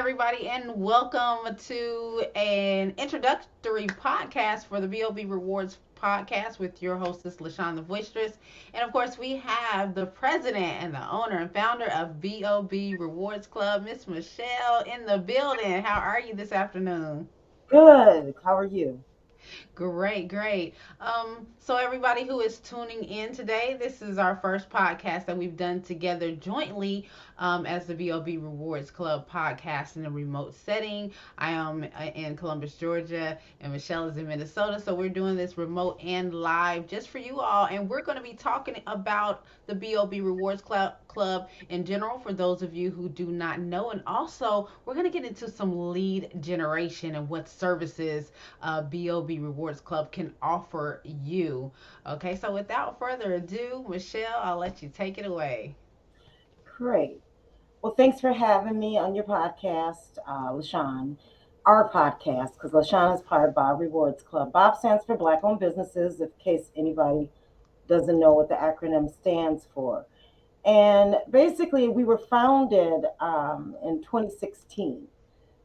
everybody, and welcome to an introductory podcast for the BOB Rewards podcast with your hostess, LaShon the Boisterous. And of course, we have the president and the owner and founder of BOB Rewards Club, Miss Michelle, in the building. How are you this afternoon? Good. How are you? Great, great. So everybody who is tuning in today, this is our first podcast that we've done together jointly as the VOB Rewards Club podcast in a remote setting. I am in Columbus, Georgia, and Michelle is in Minnesota. So we're doing this remote and live just for you all, and we're going to be talking about the BOB Rewards Club in general for those of you who do not know, and also we're going to get into some lead generation and what services BOB Rewards Club can offer you. Okay, so without further ado, Michelle, I'll let you take it away. Great. Well, thanks for having me on your podcast, LaShawn. Our podcast, because LaShawn is part of Bob Rewards Club. Bob stands for Black Owned Businesses, in case anybody doesn't know what the acronym stands for. And basically, we were founded in 2016.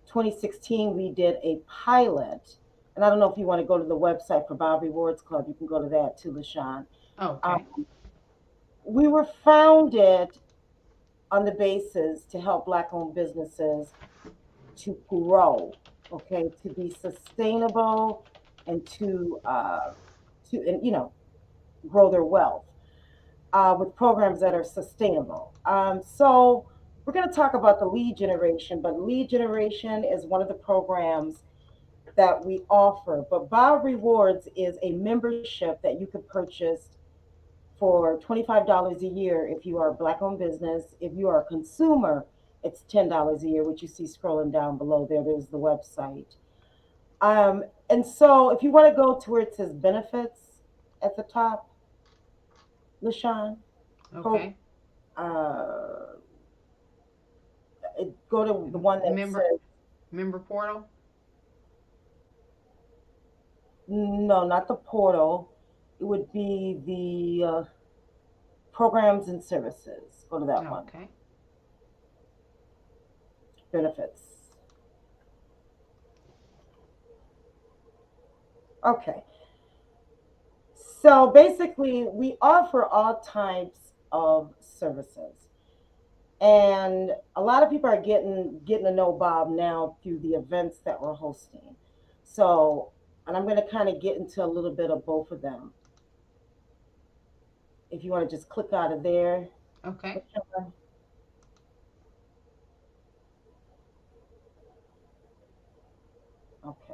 2016, we did a pilot. And I don't know if you want to go to the website for Bob Rewards Club, you can go to that too, LaShawn. Okay. Um, we were founded on the basis to help Black owned businesses to grow, okay, to be sustainable and to grow their wealth with programs that are sustainable. So we're going to talk about the lead generation, but lead generation is one of the programs that we offer. But Bob Rewards is a membership that you could purchase for $25 a year if you are a Black owned business. If you are a consumer, it's $10 a year, which you see scrolling down below there. There's the website. And so if you want to go to where it says benefits at the top, LaShawn, pro, Okay. uh, go to the one that Member says, member portal. no, not the portal. It would be the programs and services. Go to that one. Okay. Benefits. Okay. So basically, we offer all types of services. And a lot of people are getting to know Bob now through the events that we're hosting. So, and I'm going to kind of get into a little bit of both of them. If you want to just click out of there. Okay. Okay.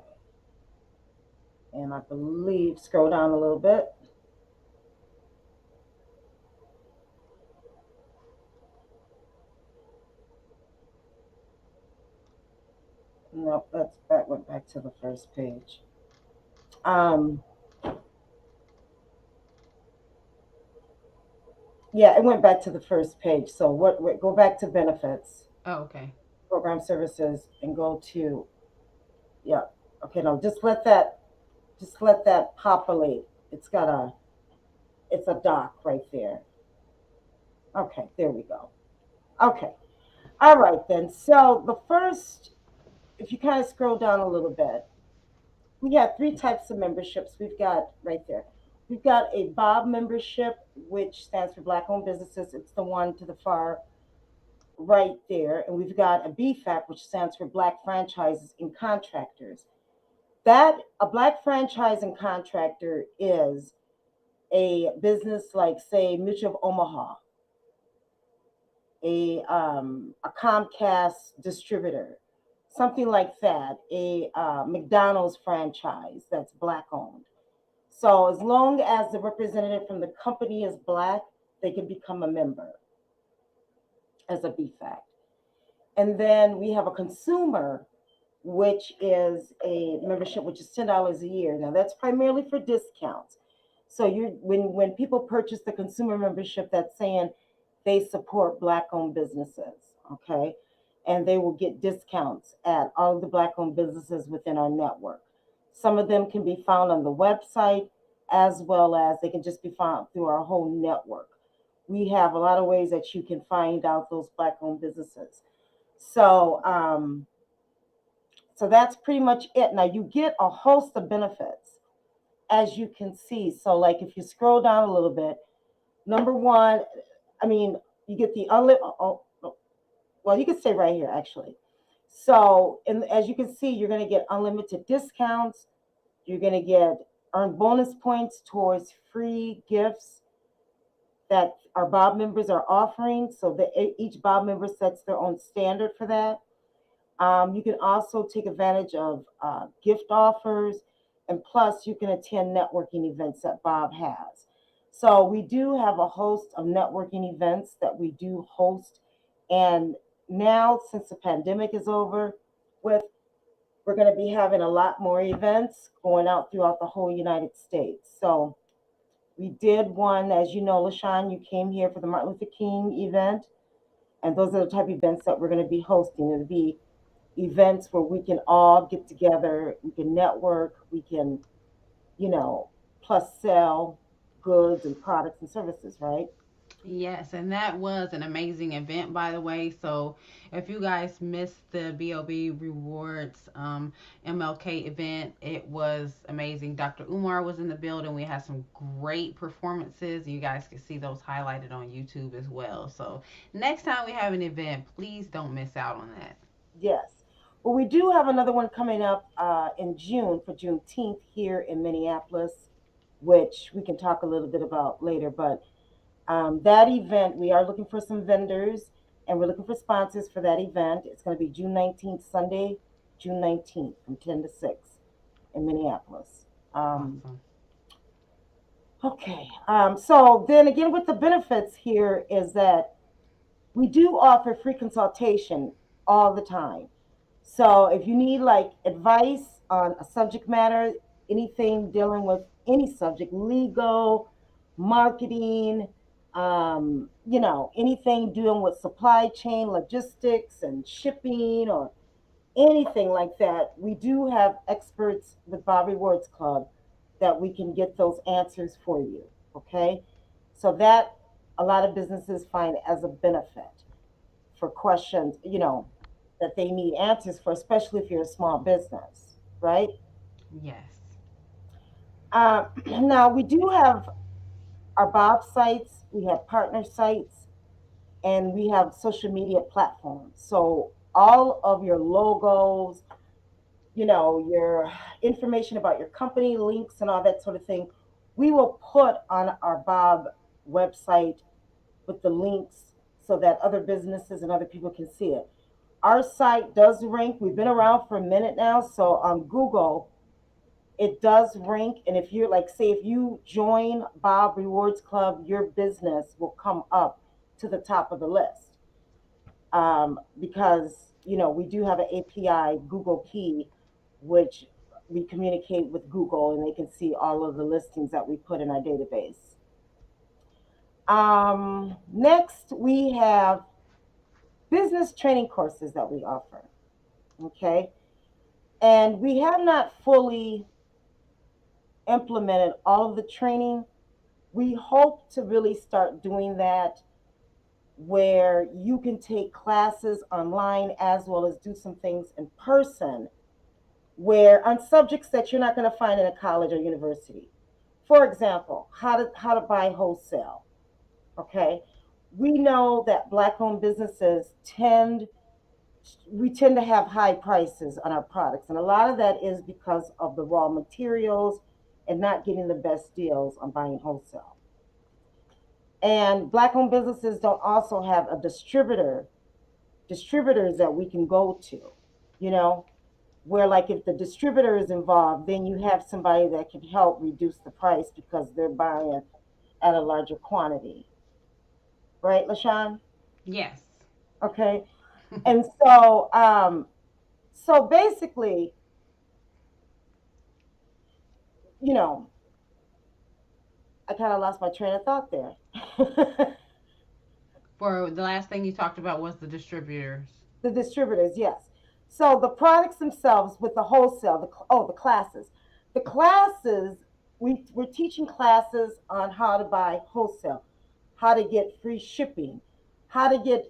And I believe, scroll down a little bit. No, went back to the first page. Um, yeah, it went back to the first page. So go back to benefits, Oh, okay. program services, and go to, yeah. Okay, no, just let that populate. It's a dock right there. Okay, there we go. Okay. All right then. So the first, if you kind of scroll down a little bit, we have three types of memberships. We've got right there. We've got a Bob membership, which stands for Black owned businesses. It's the one to the far right there. And we've got a BFAC, which stands for Black franchises and contractors. That a Black franchise and contractor is a business like, say, Mutual of Omaha, a Comcast distributor, something like that, a McDonald's franchise that's Black owned. So as long as the representative from the company is Black, they can become a member as a BFAC. And then we have a consumer, which is a membership which is $10 a year. Now that's primarily for discounts. So when people purchase the consumer membership, that's saying they support Black owned businesses, okay? And they will get discounts at all of the Black owned businesses within our network. Some of them can be found on the website, as well as they can just be found through our whole network. We have a lot of ways that you can find out those Black owned businesses. So, So that's pretty much it. Now you get a host of benefits, as you can see. So like if you scroll down a little bit, number one, I mean, you get the unlimited. Well, you can stay right here actually. So, and as you can see, you're going to get unlimited discounts. You're going to get earn bonus points towards free gifts that our Bob members are offering. So that each Bob member sets their own standard for that. You can also take advantage of gift offers, and plus you can attend networking events that Bob has. So we do have a host of networking events that we do host, and now since the pandemic is over, with we're going to be having a lot more events going out throughout the whole United States. So we did one, as you know, LaShon, you came here for the Martin Luther King event, and those are the type of events that we're going to be hosting. It'll be events where we can all get together, we can network, we can, you know, plus sell goods and products and services, right? Yes, and that was an amazing event, by the way. So, if you guys missed the BOB Rewards MLK event, it was amazing. Dr. Umar was in the building. We had some great performances. You guys can see those highlighted on YouTube as well. So, next time we have an event, please don't miss out on that. Yes. Well, we do have another one coming up in June for Juneteenth here in Minneapolis, which we can talk a little bit about later. But that event, we are looking for some vendors and we're looking for sponsors for that event. It's going to be June 19th, Sunday, June 19th from 10 to 6 in Minneapolis. Awesome. Okay. So then again, with the benefits here is that we do offer free consultation all the time. So if you need like advice on a subject matter, anything dealing with any subject, legal, marketing, anything dealing with supply chain, logistics, and shipping, or anything like that, we do have experts with Bob Rewards Club that we can get those answers for you. Okay. So that a lot of businesses find as a benefit for questions, that they need answers for, especially if you're a small business, right? Yes. Now, we do have our Bob sites, we have partner sites, and we have social media platforms. So all of your logos, your information about your company, links, and all that sort of thing, we will put on our Bob website with the links so that other businesses and other people can see it. Our site does rank. We've been around for a minute now. So on Google, it does rank. And if you're like, say, if you join Bob Rewards Club, your business will come up to the top of the list, because we do have an API Google key, which we communicate with Google, and they can see all of the listings that we put in our database. Next, we have business training courses that we offer. Okay. And we have not fully implemented all of the training. We hope to really start doing that where you can take classes online as well as do some things in person, where on subjects that you're not going to find in a college or university. For example, how to buy wholesale. Okay. We know that black owned businesses tend to have high prices on our products. And a lot of that is because of the raw materials and not getting the best deals on buying wholesale. And black owned businesses don't also have a distributors that we can go to, you know, where like if the distributor is involved, then you have somebody that can help reduce the price because they're buying at a larger quantity. Right, LaShawn? Yes. Okay. And so basically, you know, I kind of lost my train of thought there. For the last thing you talked about was the distributors. The distributors, yes. So the products themselves with the wholesale, the classes. The classes, we're teaching classes on how to buy wholesale, how to get free shipping, how to get,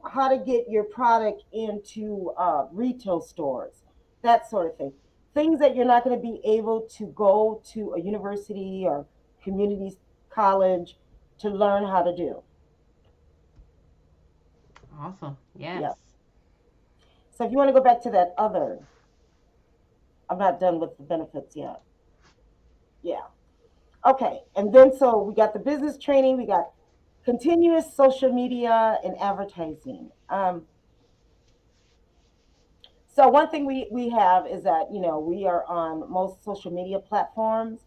how to get your product into retail stores. that sort of thing. Things that you're not going to be able to go to a university or community college to learn how to do. Awesome. Yes. Yeah. So if you want to go back to that other, I'm not done with the benefits yet. Yeah. Okay. And then so we got the business training, we got continuous social media and advertising. So one thing we have is that we are on most social media platforms,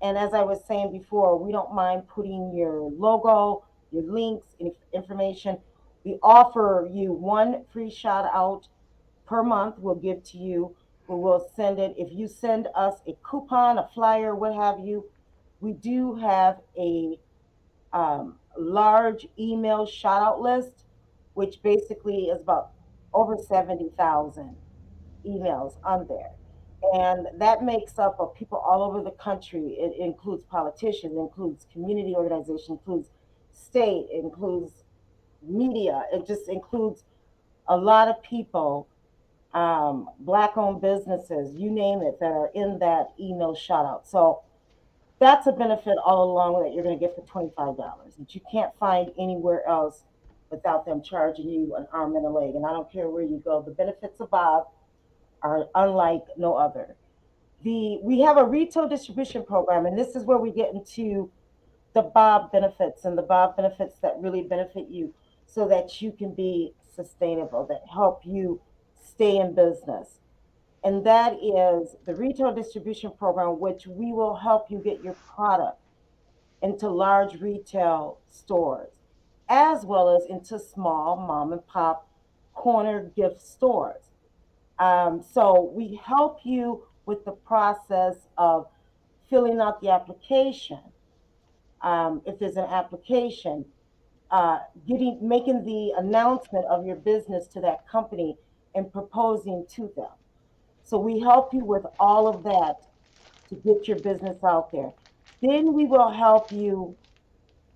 and as I was saying before, we don't mind putting your logo, your links, information. We offer you one free shout out per month. We'll give to you. We will send it if you send us a coupon, a flyer, what have you. We do have a large email shout out list, which basically is about over 70,000 emails on there. And that makes up of people all over the country. It includes politicians, it includes community organizations, includes state, it includes media. It just includes a lot of people, black owned businesses, you name it, that are in that email shout out. So that's a benefit all along that you're going to get for $25 that you can't find anywhere else without them charging you an arm and a leg. And I don't care where you go, the benefits above are unlike no other. We have a retail distribution program, and this is where we get into the Bob benefits and the Bob benefits that really benefit you so that you can be sustainable, that help you stay in business. And that is the retail distribution program, which we will help you get your product into large retail stores, as well as into small mom and pop corner gift stores. So we help you with the process of filling out the application. If there's an application, making the announcement of your business to that company and proposing to them. So we help you with all of that to get your business out there. Then we will help you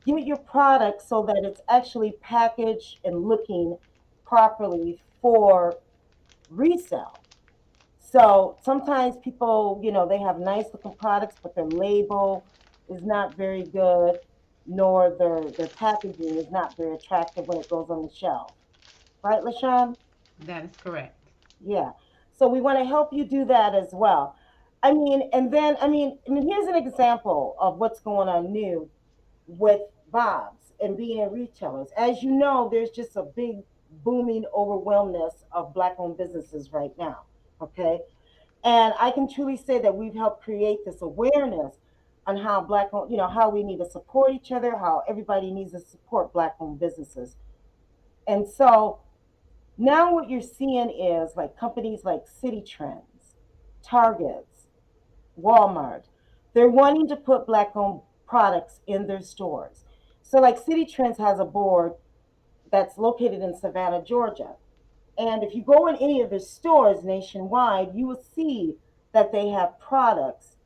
get your product so that it's actually packaged and looking properly for resale. So sometimes people, they have nice looking products, but their label is not very good, nor their packaging is not very attractive when it goes on the shelf. Right, LaShon? That is correct. Yeah. So we want to help you do that as well. I mean, here's an example of what's going on new with Bob's and being retailers. As you know, there's just a big booming overwhelmness of black owned businesses right now. Okay. And I can truly say that we've helped create this awareness on how black owned, how we need to support each other, how everybody needs to support black owned businesses. And so now what you're seeing is like companies like City Trends, Targets, Walmart, they're wanting to put black owned products in their stores. So like City Trends has a board that's located in Savannah, Georgia. And if you go in any of their stores nationwide, you will see that they have products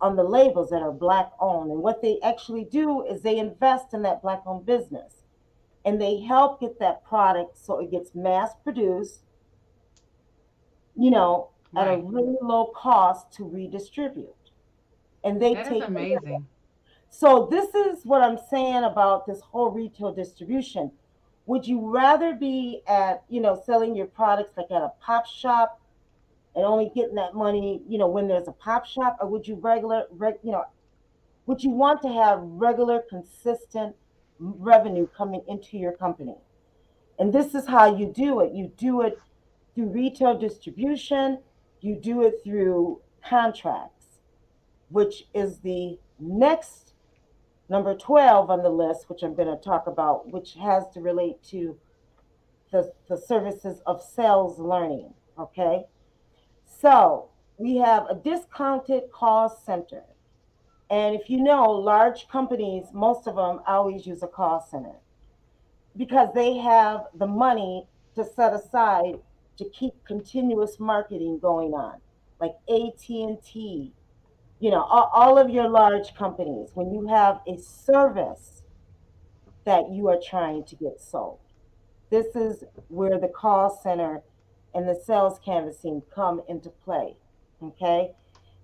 on the labels that are black owned. And what they actually do is they invest in that black owned business and they help get that product so it gets mass produced, at a Right. really low cost to redistribute. And they That is take care of it. amazing. So this is what I'm saying about this whole retail distribution. Would you rather be at, selling your products like at a pop shop and only getting that money, when there's a pop shop, or would you would you want to have regular, consistent revenue coming into your company? And this is how you do it. You do it through retail distribution, you do it through contracts, which is the next number 12 on the list, which I'm going to talk about, which has to relate to the services of sales learning. Okay. So we have a discounted call center. And if you know, large companies, most of them always use a call center because they have the money to set aside to keep continuous marketing going on, like AT&T, all of your large companies. When you have a service that you are trying to get sold, this is where the call center and the sales canvassing come into play. Okay.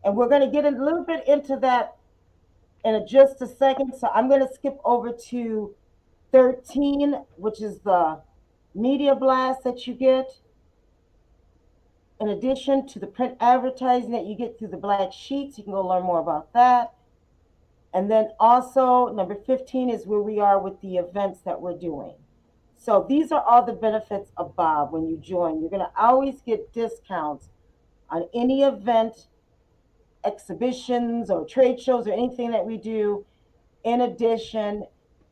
And we're going to get a little bit into that in just a second. So I'm going to skip over to 13, which is the media blast that you get, in addition to the print advertising that you get through the black sheets. You can go learn more about that. And then also, number 15 is where we are with the events that we're doing. So these are all the benefits of Bob when you join. You're going to always get discounts on any event, exhibitions, or trade shows, or anything that we do, in addition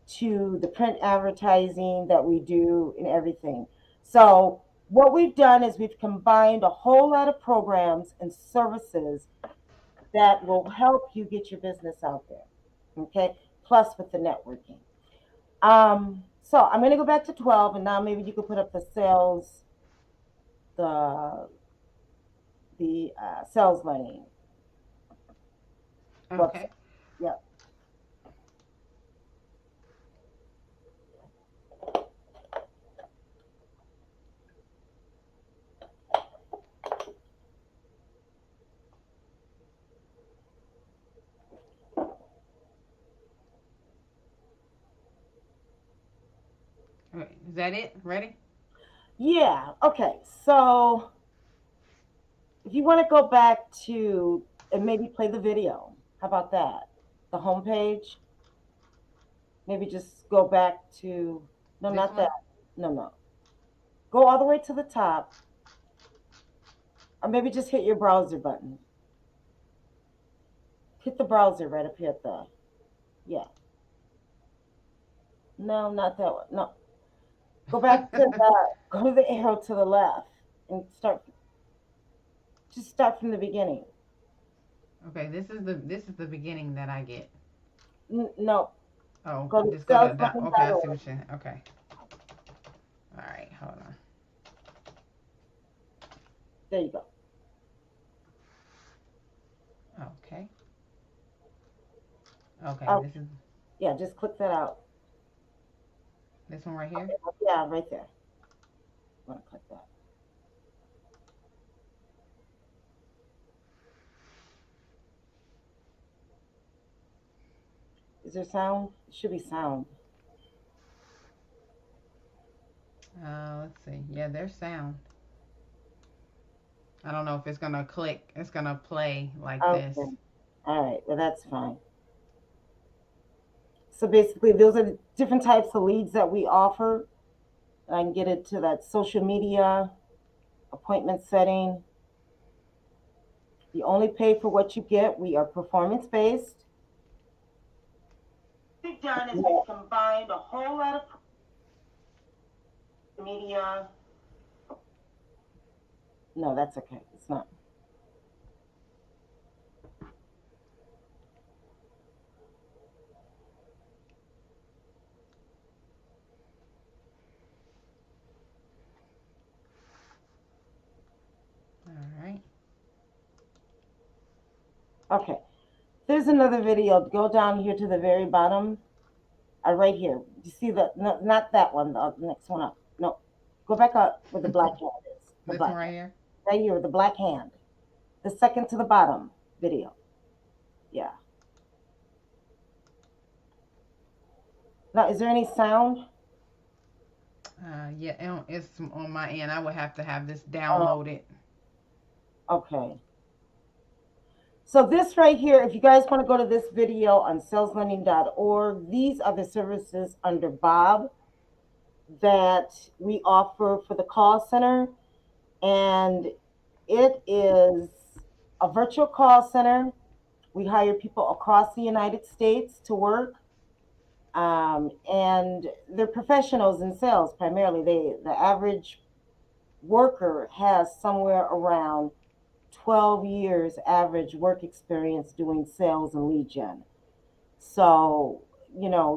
to the print advertising that we do and everything. So, what we've done is we've combined a whole lot of programs and services that will help you get your business out there. Okay, plus with the networking. So I'm going to go back to 12, and now maybe you could put up the sales, the sales learning website. Okay. Yeah. All right. Is that it? Ready? Yeah. Okay. So if you want to go back to and maybe play the video, how about that? The homepage. Maybe just go back to no, This not that. one? No, no. Go all the way to the top, or maybe just hit your browser button. Hit the browser right up here at the yeah. No, not that one. No. Go back to the go to the arrow to the left and start. Just start from the beginning. Okay, this is the beginning that I get. No, Oh, go to just go to that. Okay, I see saleslearning.org. what you. Okay. All right, hold There you go. on. Okay. Okay, Okay. this is Yeah, just click that out. this one right Okay, here. yeah, right there. I'm gonna click that. Is there sound? It should be sound. Let's see. Yeah, there's sound. I don't know if it's gonna click. It's gonna play like this. Okay. All right. Well, that's fine. So basically, those are the different types of leads that we offer. I can get it to that social media, appointment setting. You only pay for what you get. We are performance based. What we've done is we've combined a whole lot of media. No, that's okay. It's not. All right. Okay. There's another video. Go down here to the very bottom. Right here. You see the no, not that one. The next one up. No, go back up where the black hand is. The This one black right hand. here. Right here with the black hand. The second to the bottom video. Yeah. Now, is there any sound? Yeah, it's on my end. I would have to have this Oh, downloaded. okay. So this right here, if you guys want to go to this video on saleslearning.org, these are the services under Bob that we offer for the call center. And it is a virtual call center. We hire people across the United States to work. And they're professionals in sales primarily. The average worker has somewhere around 12 years average work experience doing sales and lead gen. So,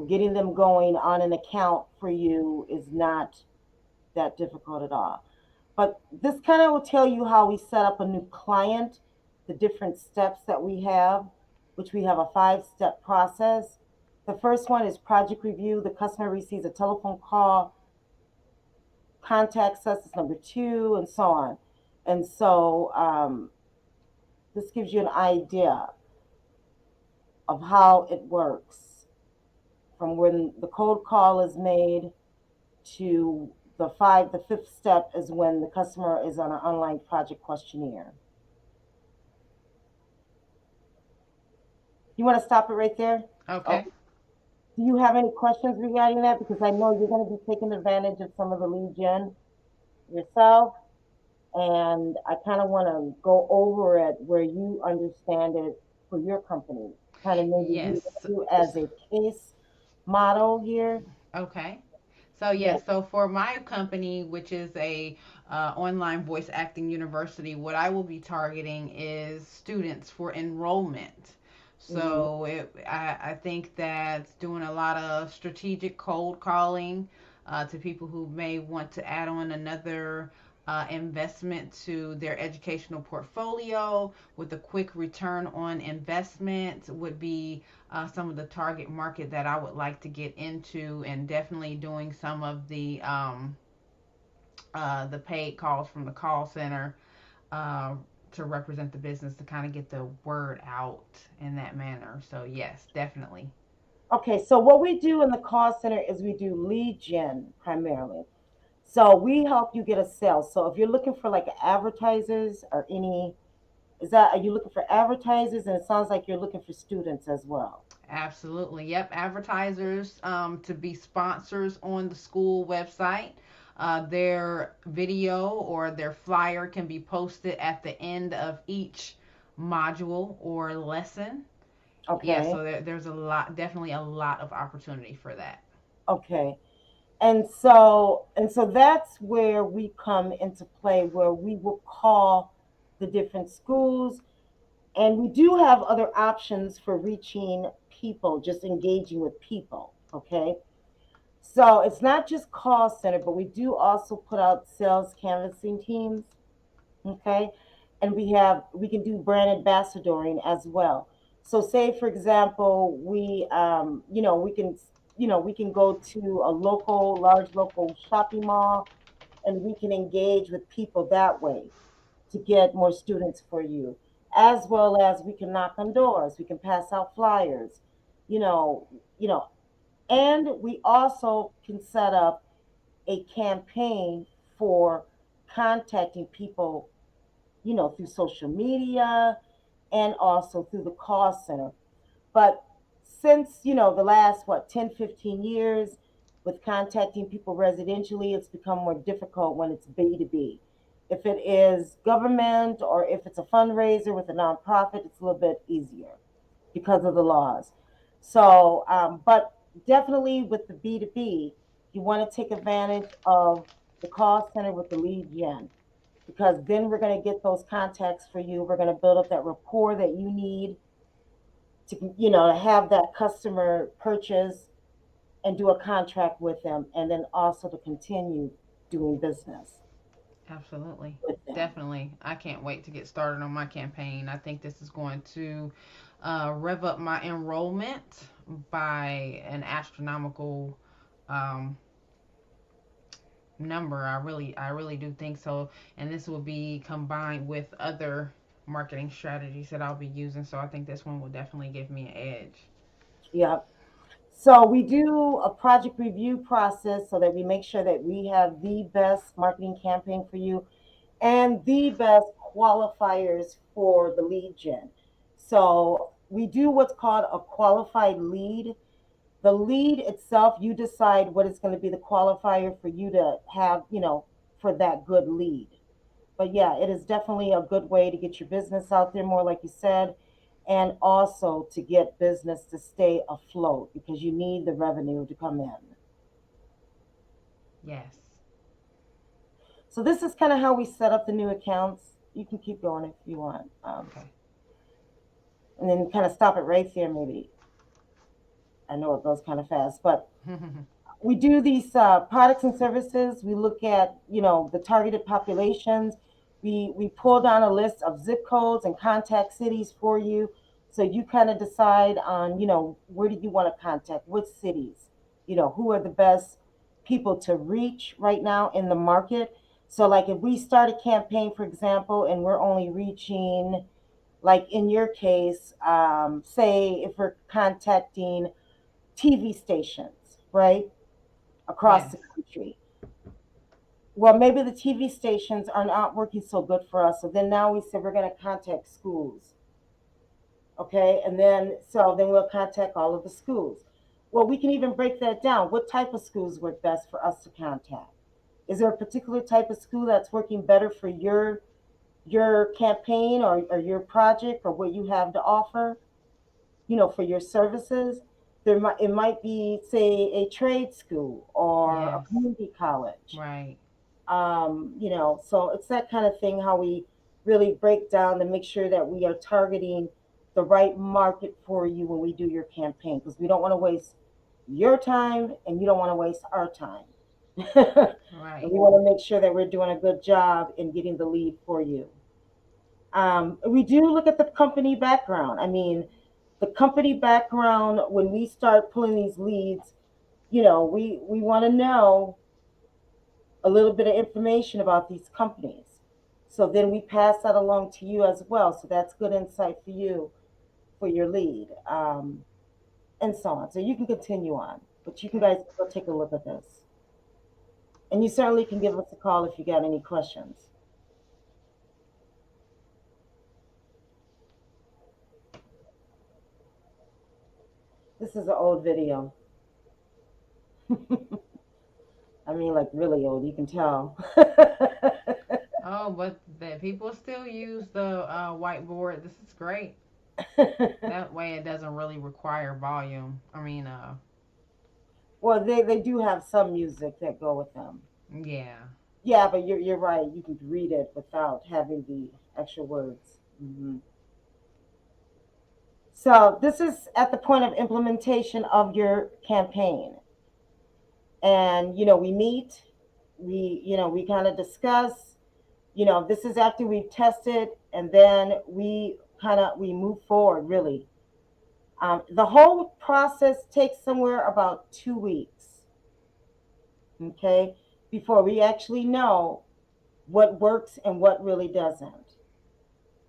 getting them going on an account for you is not that difficult at all. But this kind of will tell you how we set up a new client, the different steps that we have, which we have a 5-step process. The first one is project review. The customer receives a telephone call contacts us is number two, and so on. And so this gives you an idea of how it works from when the cold call is made to the fifth step is when the customer is on an online project questionnaire. You want to stop it right there? Oh, Okay. do you have any questions regarding that? Because I know you're going to be taking advantage of some of the lead gen yourself, and I kind of want to go over it where you understand it for your company. Kind of maybe use Yes. you as a case model here. Okay. So Yeah. yes, so for my company, which is a online voice acting university, what I will be targeting is students for enrollment. Hmm. So I think that's doing a lot of strategic cold calling to people who may want to add on another investment to their educational portfolio with a quick return on investment would be some of the target market that I would like to get into, and definitely doing some of the paid calls from the call center uh, to represent the business to kind of get the word out in that manner. So yes, definitely. Okay, so what we do in the call center is we do lead gen primarily. So we help you get a sale. So if you're looking for like advertisers or any, are you looking for advertisers? And it sounds like you're looking for students as well. Absolutely. Yep. Advertisers to be sponsors on the school website. Their video or their flyer can be posted at the end of each module or lesson. Yeah, Okay. so there's a lot, definitely a lot of opportunity for that. Okay. And so that's where we come into play, where we will call the different schools, and we do have other options for reaching people, just engaging with people. Okay. So it's not just call center, but we do also put out sales canvassing teams. Okay. And we can do brand ambassadoring as well. So say for example, we can go to a large local shopping mall, and we can engage with people that way to get more students for you, as well as we can knock on doors, we can pass out flyers, you know, you know, and we also can set up a campaign for contacting people, through social media and also through the call center. But since, the last, 10, 15 years, with contacting people residentially, it's become more difficult when it's B2B. If it is government or if it's a fundraiser with a nonprofit, it's a little bit easier because of the laws. So, but definitely with the B2B, you want to take advantage of the call center with the lead gen, because then we're going to get those contacts for you. We're going to build up that rapport that you need to have that customer purchase and do a contract with them, and then also to continue doing business Absolutely. with them. Definitely. I can't wait to get started on my campaign. I think this is going to rev up my enrollment by an astronomical um, number. I really do think so. And this will be combined with other marketing strategies that I'll be using. So I think this one will definitely give me an edge. Yeah. So we do a project review process so that we make sure that we have the best marketing campaign for you and the best qualifiers for the lead gen. So we do what's called a qualified lead. The lead itself, you decide what is going to be the qualifier for you to have, for that good lead. But yeah, it is definitely a good way to get your business out there more, like you said, and also to get business to stay afloat because you need the revenue to come in. Yes. So this is kind of how we set up the new accounts. You can keep going if you want, Okay. and then kind of stop it right there. Maybe I know it goes kind of fast, but we do these products and services. We look at the targeted populations. We pull down a list of zip codes and contact cities for you, so you kind of decide on where do you want to contact, which cities, who are the best people to reach right now in the market. So, like, if we start a campaign, for example, and we're only reaching, like in your case, say if we're contacting TV stations, right, across Yes. the country. Well, maybe the TV stations are not working so good for us. So then now we said we're going to contact schools. Okay. And then, so then we'll contact all of the schools. Well, we can even break that down. What type of schools work best for us to contact? Is there a particular type of school that's working better for your campaign or your project or what you have to offer, for your services? It might be, say, a trade school or a Yes. community college. Right. So it's that kind of thing, how we really break down to make sure that we are targeting the right market for you when we do your campaign, because we don't want to waste your time and you don't want to waste our time. And Right. we want to make sure that we're doing a good job in getting the lead for you. We do look at the company background. I mean, the company background, when we start pulling these leads, we want to know a little bit of information about these companies. So then we pass that along to you as well. So that's good insight for you for your lead, and so on. So you can continue on, but you can Okay. guys go take a look at this. And you certainly can give us a call if you got any questions. This is an old video. I mean, like really old, you can tell. Oh, but the people still use the whiteboard. This is great. That way, it doesn't really require volume. I mean, Well, they do have some music that go with them. yeah. Yeah, but you're right. You can read it without having the actual words. So this is at the point of implementation of your campaign. And, we meet, we kind of discuss, this is after we've tested, and then we move forward really. The whole process takes somewhere about 2 weeks, okay, before we actually know what works and what really doesn't.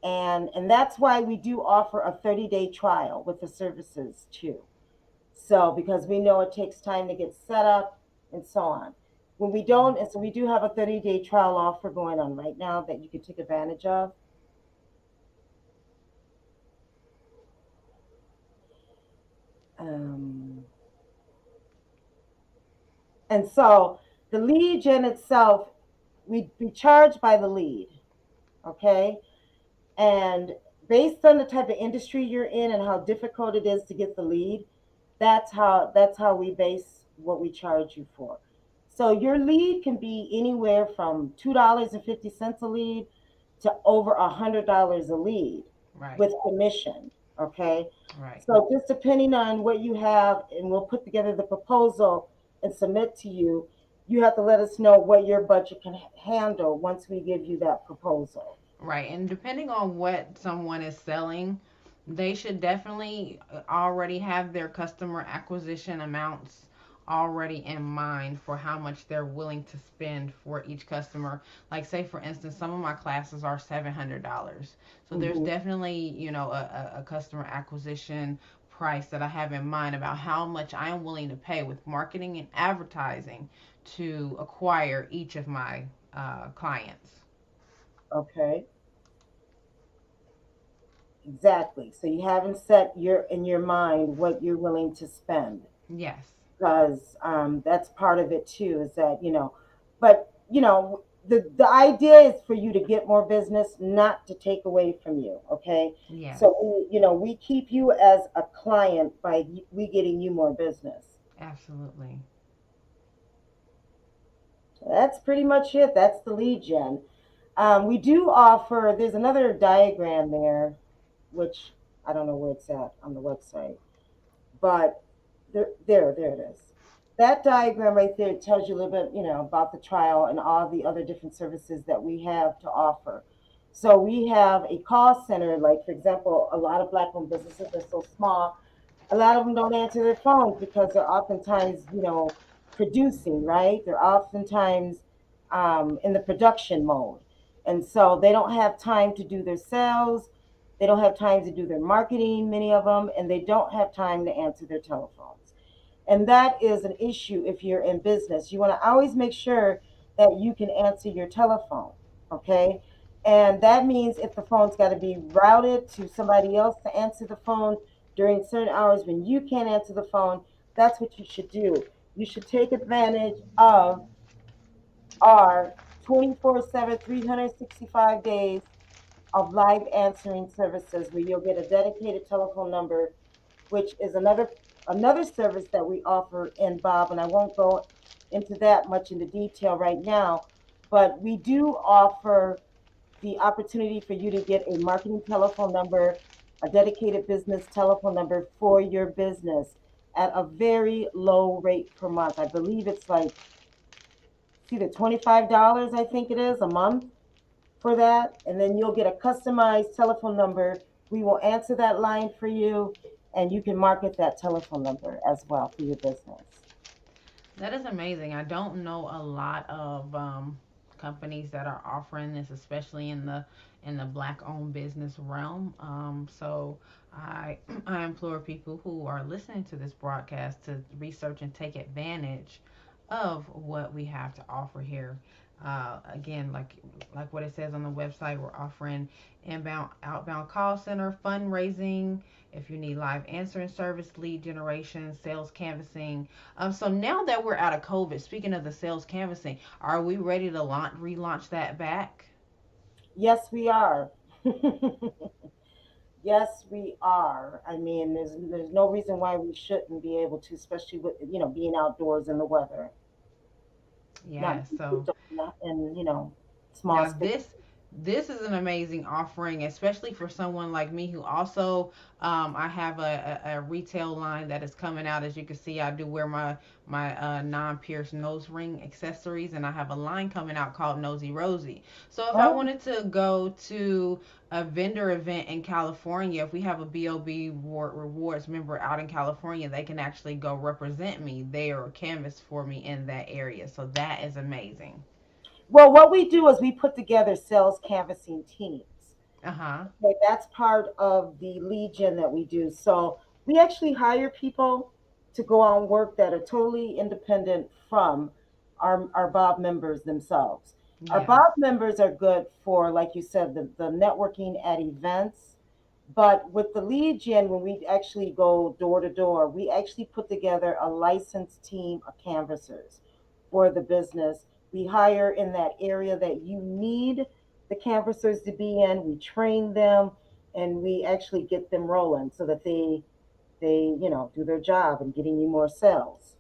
And that's why we do offer a 30-day trial with the services too. So because we know it takes time to get set up and so on. When we don't, and so we do have a 30-day trial offer going on right now that you can take advantage of. Um, and so the lead gen itself, we charge by the lead, okay? And based on the type of industry you're in and how difficult it is to get the lead, that's how we base what we charge you for. So your lead can be anywhere from $2.50 a lead to over $100 a lead Right. with commission. Okay. Right. So just depending on what you have, and we'll put together the proposal and submit to you. You have to let us know what your budget can handle once we give you that proposal. Right. And depending on what someone is selling, they should definitely already have their customer acquisition amounts already in mind for how much they're willing to spend for each customer. Like, say, for instance, some of my classes are $700. So there's Mm-hmm. definitely, a customer acquisition price that I have in mind about how much I am willing to pay with marketing and advertising to acquire each of my clients. Okay. Exactly. So you haven't set your in your mind what you're willing to spend, Yes. because that's part of it too. Is that but the idea is for you to get more business, not to take away from you. Okay. Yes. So we keep you as a client by we getting you more business. Absolutely. So that's pretty much it. That's the lead gen. We do offer. There's another diagram there, which I don't know where it's at on the website. But there it is. That diagram right there tells you a little bit, about the trial and all the other different services that we have to offer. So we have a call center, like for example, a lot of black-owned businesses are so small. A lot of them don't answer their phones because they're oftentimes, producing, right? They're oftentimes in the production mode. And so they don't have time to do their sales. They don't have time to do their marketing, many of them, and they don't have time to answer their telephones. And that is an issue if you're in business. You want to always make sure that you can answer your telephone, okay? And that means if the phone's got to be routed to somebody else to answer the phone during certain hours when you can't answer the phone, that's what you should do. You should take advantage of our 24/7, 365 days of live answering services where you'll get a dedicated telephone number, which is another service that we offer in Bob, and I won't go into that much into detail right now, but we do offer the opportunity for you to get a marketing telephone number, a dedicated business telephone number for your business at a very low rate per month. I believe it's like it's either $25, I think it is, a month for that. And then you'll get a customized telephone number. We will answer that line for you, and you can market that telephone number as well for your business. That is amazing. I don't know a lot of companies that are offering this, especially in the black owned business realm. So I I implore people who are listening to this broadcast to research and take advantage of what we have to offer here. Again, like what it says on the website, we're offering inbound, outbound call center, fundraising. If you need live answering service, lead generation, sales canvassing. So now that we're out of COVID, speaking of the sales canvassing, are we ready to relaunch that back? Yes, we are. Yes, we are. I mean, there's no reason why we shouldn't be able to, especially with being outdoors in the weather, not Yeah. being So cooped up in small now space. this is an amazing offering, especially for someone like me who also I have a retail line that is coming out. As you can see, I do wear my non-pierced nose ring accessories, and I have a line coming out called Nosy Rosie. So if I Oh, wanted to go to a vendor event in California, if we have a BOB rewards member out in California, they can actually go represent me there or canvas for me in that area. So that is amazing. well, what we do is we put together sales canvassing teams. Uh-huh. Okay, that's part of the lead gen that we do. So we actually hire people to go out and work that are totally independent from our Bob members themselves. Our Yeah. Bob members are good for, like you said, the networking at events. But with the lead gen, when we actually go door to door, we actually put together a licensed team of canvassers for the business. We hire in that area that you need the canvassers to be in. We train them, and we actually get them rolling so that they do their job and getting you more sales.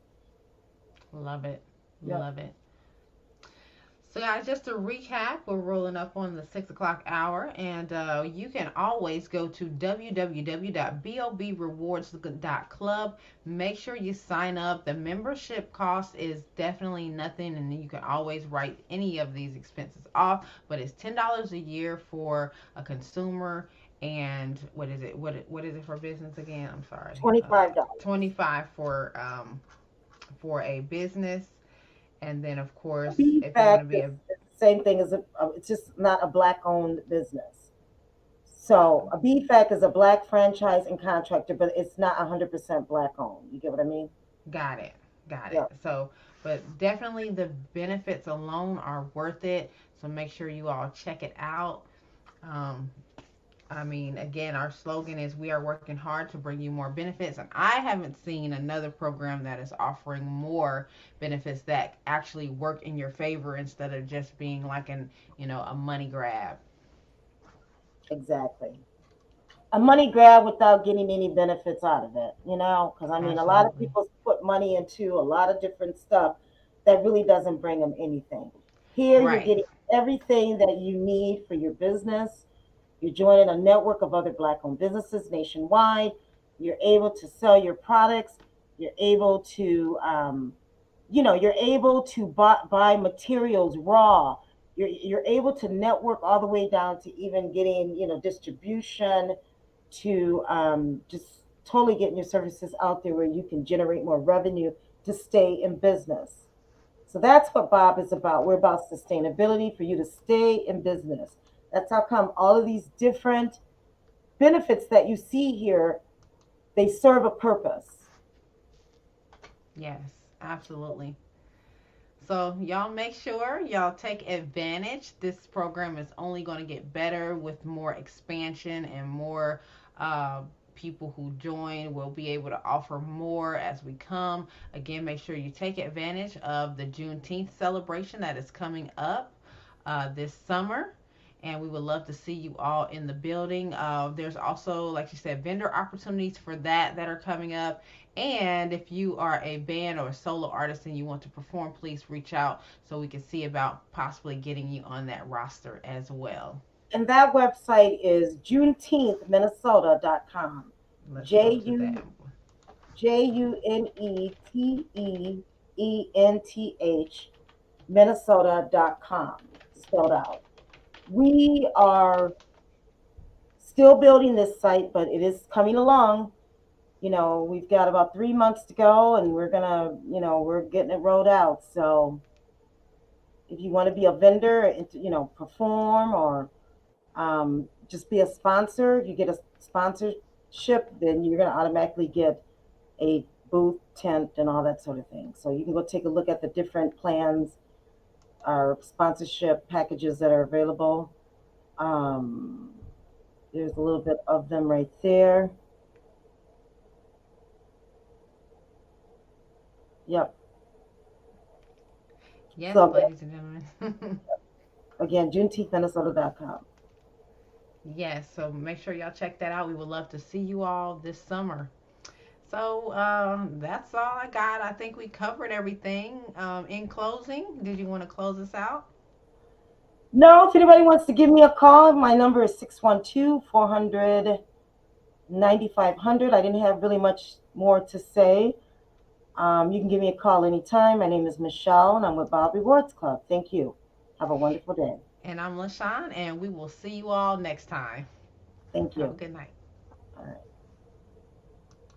Love it. Yep. Love it. So, guys, just to recap, we're rolling up on the 6 o'clock hour, and you can always go to www.bobrewards.club. Make sure you sign up. The membership cost is definitely nothing, and you can always write any of these expenses off. But it's $10 a year for a consumer, and what is it? What is it for business again? I'm sorry, $25. 25 for a business, and then of course if you want to BFAC be a is the same thing as it's just not a black owned business. So a BFAC is a black franchise and contractor, but it's not 100% black owned. You get what I mean? got it, got Yeah, it. So but definitely the benefits alone are worth it, so make sure you all check it out. um I mean, again, our slogan is we are working hard to bring you more benefits, and I haven't seen another program that is offering more benefits that actually work in your favor instead of just being like a money grab. exactly. A money grab without getting any benefits out of it, because I mean, a lot of Absolutely. people put money into a lot of different stuff that really doesn't bring them anything. Here, you're Right. getting everything that you need for your business. You're joining a network of other Black owned businesses nationwide. You're able to sell your products. You're able to, you're able to buy materials raw. You're able to network all the way down to even getting, distribution to just totally getting your services out there where you can generate more revenue to to stay in business. So that's what Bob is about. We're about sustainability for you to stay in business. That's how come all of these different benefits that you see here, they serve a purpose. Yes, absolutely. So y'all make sure y'all take advantage. This program is only going to get better with more expansion and more uh, people who join. We'll be able to offer more as we come. Again, make sure you take advantage of the Juneteenth celebration that is coming up this summer. And we would love to see you all in the building. There's also, like you said, vendor opportunities for that are coming up. And if you are a band or a solo artist and you want to perform, please reach out so we can see about possibly getting you on that roster as well. And that website is juneteenthminnesota.com. Let's J go to U that. JUNETEENTH Minnesota.com spelled out. We are still building this site, but it is coming along. We've got about 3 months to go, and we're getting it rolled out. So if you want to be a vendor and perform, or just be a sponsor, if you get a sponsorship, then you're going to automatically get a booth, tent, and all that sort of thing. So you can go take a look at the different plans or sponsorship packages that are available. Um, there's a little bit of them right there. Yep. Yes, So ladies and gentlemen. again, juneteenthminnesota.com. Yes, so make sure y'all check that out. We would love to see you all this summer. So that's all I got. I think we covered everything. In closing, did you want to close us out? No, if anybody wants to give me a call, my number is 612-400-9500. I didn't have really much more to say. You can give me a call anytime. My name is Michelle, and I'm with Bob Rewards Club. Thank you. Have a wonderful day. And I'm LaShon, and we will see you all next time. Thank Have a you. good night. All right.